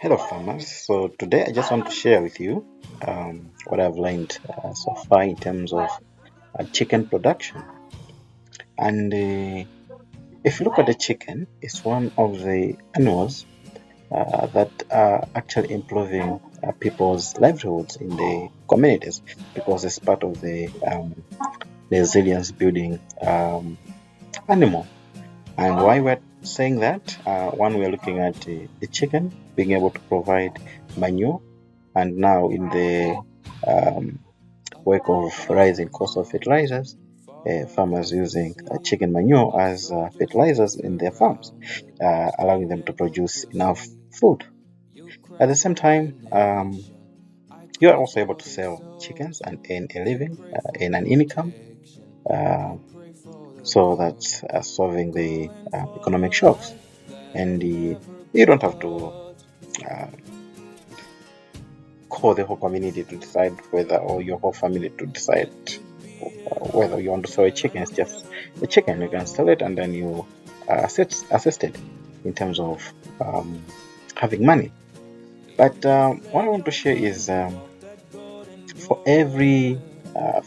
Hello, farmers. So today I just want to share with you what I've learned so far in terms of chicken production. And if you look at the chicken, it's one of the animals that are actually improving people's livelihoods in the communities because it's part of the resilience building animal. And why we're saying that? One, we're looking at the chicken being able to provide manure, and now in the um, wake of rising cost of fertilizers, farmers using chicken manure as fertilizers in their farms, allowing them to produce enough food. At the same time, you are also able to sell chickens and earn a living, earn an income. Uh, so that's solving the economic shocks. And you don't have to uh, call the whole community to decide whether, or your whole family to decide whether you want to sell a chicken. It's just a chicken. You can sell it and then you assist it in terms of having money. But what I want to share is for every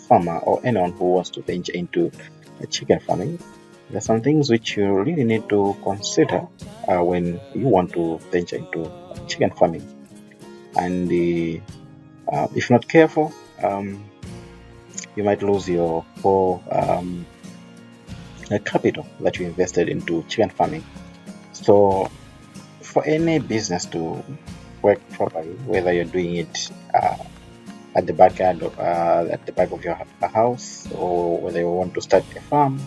farmer or anyone who wants to venture into chicken farming, there's some things which you really need to consider when you want to venture into chicken farming. And if not careful, you might lose your whole capital that you invested into chicken farming. So, for any business to work properly, whether you're doing it at the backyard, at the back of your house, or whether you want to start a farm,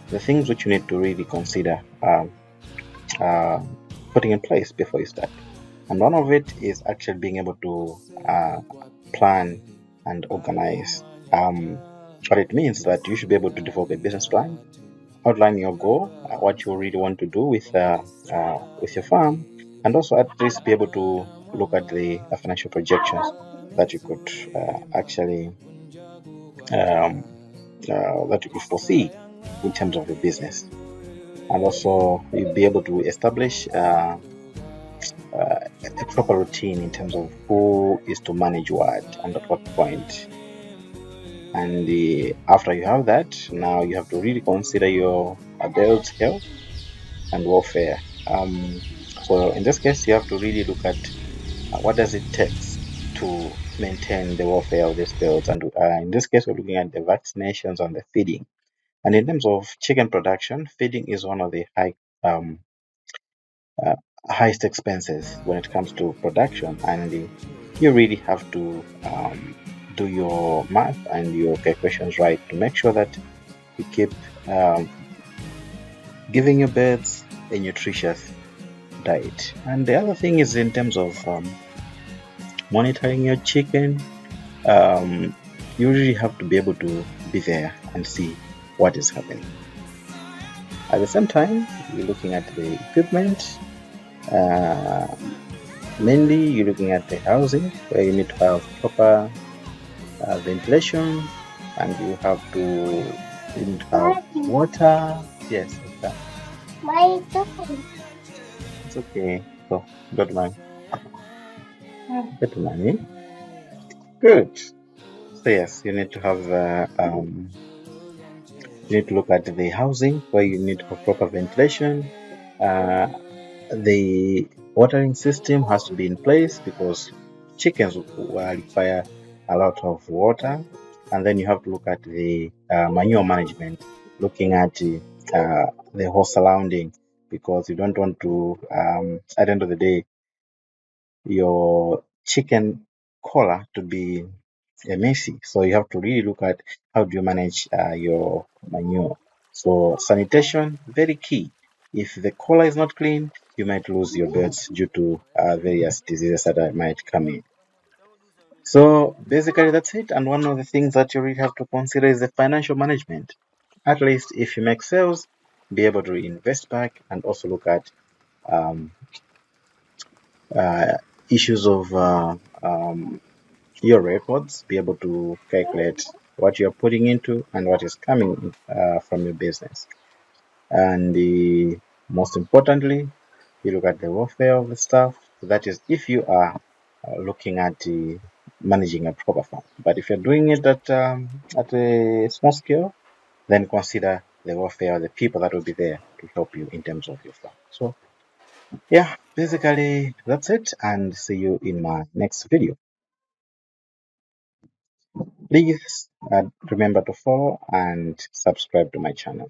the things which you need to really consider uh, putting in place before you start. And one of it is actually being able to plan and organize. What it means that you should be able to develop a business plan, outline your goal, what you really want to do with your farm, and also at least be able to look at the financial projections that you could actually um, that you could foresee in terms of the business, and also you'll be able to establish a proper routine in terms of who is to manage what and at what point. And after you have that, now you have to really consider your bird's health and welfare. Um, so in this case, you have to really look at what does it take to maintain the welfare of these birds. And in this case, we're looking at the vaccinations and the feeding. And in terms of chicken production, feeding is one of the um, uh, highest expenses when it comes to production. And you really have to do your math and your calculations right to make sure that you keep um, giving your birds a nutritious diet. And the other thing is in terms of monitoring your chicken, um, you really have to be able to be there and see what is happening. At the same time, you're looking at the equipment. Uh, Mainly, you're looking at the housing where you need to have proper ventilation, and you need to have water. Yes, okay. It's okay. So, don't mind. Don't mind me. Good. So yes, you need to have you need to look at the housing where you need to have proper ventilation. Uh, the watering system has to be in place because chickens will require a lot of water. And then you have to look at the manure management, looking at the whole surrounding because you don't want to, at the end of the day, your chicken collar to be messy. So you have to really look at how do you manage your manure. So sanitation, very key. If the collar is not clean, you might lose your birds due to various diseases that might come in. So basically that's it. And one of the things that you really have to consider is the financial management. At least if you make sales, be able to invest back and also look at um, uh, issues of your records, be able to calculate what you're putting into and what is coming from your business. And most importantly, you look at the welfare of the staff, That is if you are looking at managing a proper farm. But if you're doing it at a small scale, then consider the welfare of the people that will be there to help you in terms of your farm. So yeah, basically that's it, and see you in my next video. Please remember to follow and subscribe to my channel.